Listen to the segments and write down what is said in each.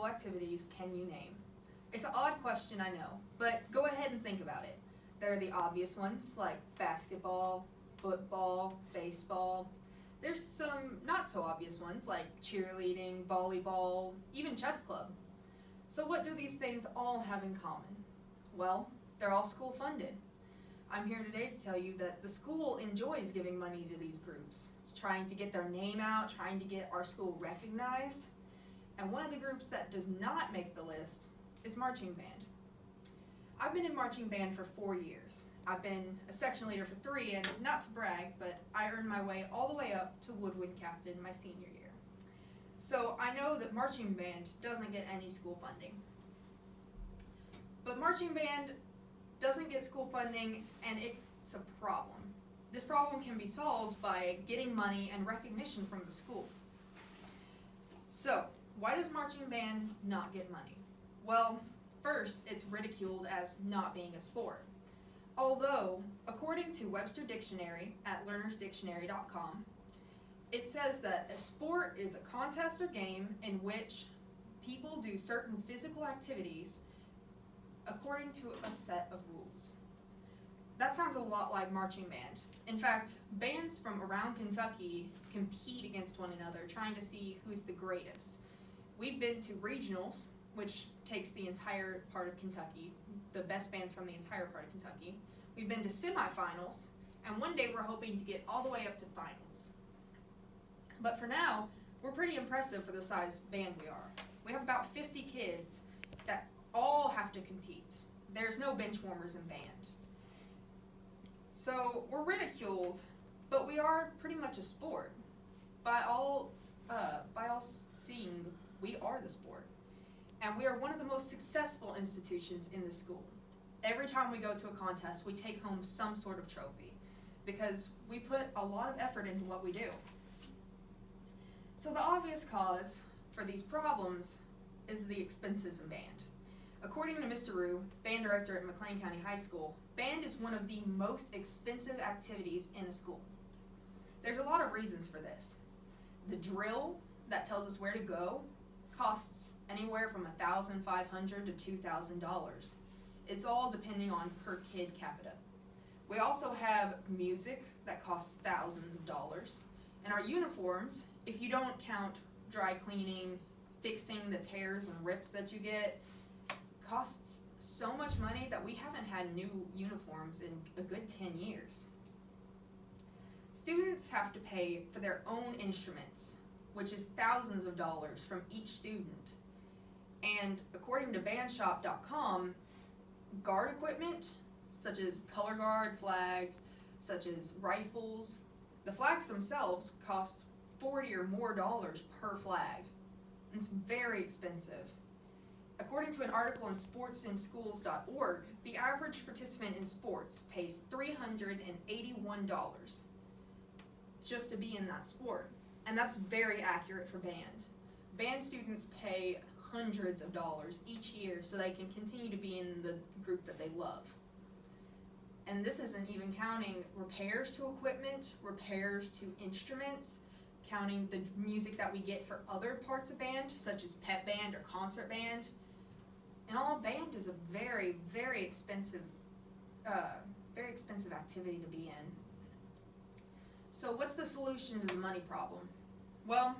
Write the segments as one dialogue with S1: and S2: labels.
S1: school activities can you name? It's an odd question, I know, but go ahead and think about it. There are the obvious ones like basketball, football, baseball. There's some not so obvious ones like cheerleading, volleyball, even chess club. So what do these things all have in common? Well, they're all school funded. I'm here today to tell you that the school enjoys giving money to these groups, trying to get their name out, trying to get our school recognized. And one of the groups that does not make the list is marching band. I've been in marching band for 4 years. I've been a section leader for 3, and not to brag, but I earned my way all the way up to woodwind captain my senior year. So I know that marching band doesn't get any school funding. But marching band doesn't get school funding, and it's a problem. This problem can be solved by getting money and recognition from the school. So, why does marching band not get money? Well, first, it's ridiculed as not being a sport. Although, according to Webster Dictionary at learnersdictionary.com, it says that a sport is a contest or game in which people do certain physical activities according to a set of rules. That sounds a lot like marching band. In fact, bands from around Kentucky compete against one another, trying to see who's the greatest. We've been to regionals, which takes the entire part of Kentucky, the best bands from the entire part of Kentucky. We've been to semifinals, and one day we're hoping to get all the way up to finals. But for now, we're pretty impressive for the size band we are. We have about 50 kids that all have to compete. There's no bench warmers in band. So we're ridiculed, but we are pretty much a sport. By all seeing, we are the sport. And we are one of the most successful institutions in the school. Every time we go to a contest, we take home some sort of trophy because we put a lot of effort into what we do. So the obvious cause for these problems is the expenses in band. According to Mr. Rue, band director at McLean County High School, band is one of the most expensive activities in a school. There's a lot of reasons for this. The drill that tells us where to go costs anywhere from $1,500 to $2,000. It's all depending on per kid capita. We also have music that costs thousands of dollars. And our uniforms, if you don't count dry cleaning, fixing the tears and rips that you get, costs so much money that we haven't had new uniforms in a good 10 years. Students have to pay for their own instruments, which is thousands of dollars from each student. And according to bandshop.com, guard equipment, such as color guard flags, such as rifles, the flags themselves cost $40 or more per flag. It's very expensive. According to an article in sportsinschools.org, the average participant in sports pays $381 just to be in that sport. And that's very accurate for band. Band students pay hundreds of dollars each year so they can continue to be in the group that they love. And this isn't even counting repairs to equipment, repairs to instruments, counting the music that we get for other parts of band, such as pep band or concert band. And all, band is a very, very expensive activity to be in. So what's the solution to the money problem? Well,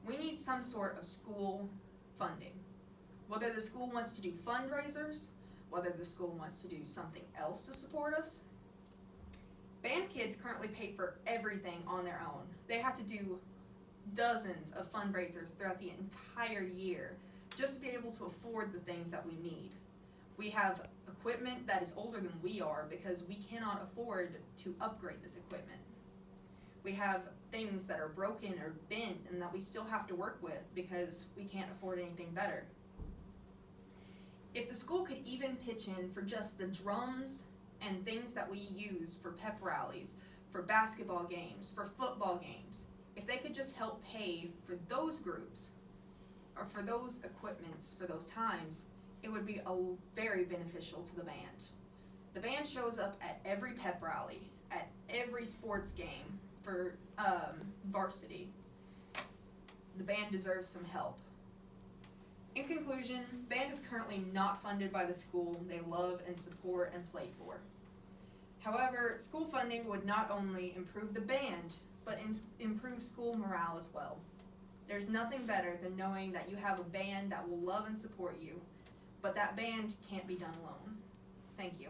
S1: we need some sort of school funding. Whether the school wants to do fundraisers, whether the school wants to do something else to support us. Band kids currently pay for everything on their own. They have to do dozens of fundraisers throughout the entire year just to be able to afford the things that we need. We have equipment that is older than we are because we cannot afford to upgrade this equipment. We have things that are broken or bent and that we still have to work with because we can't afford anything better. If the school could even pitch in for just the drums and things that we use for pep rallies, for basketball games, for football games, if they could just help pay for those groups or for those equipments for those times, it would be very beneficial to the band. The band shows up at every pep rally, at every sports game for varsity. The band deserves some help. In conclusion, band is currently not funded by the school they love and support and play for. However, school funding would not only improve the band, but improve school morale as well. There's nothing better than knowing that you have a band that will love and support you, but that band can't be done alone. Thank you.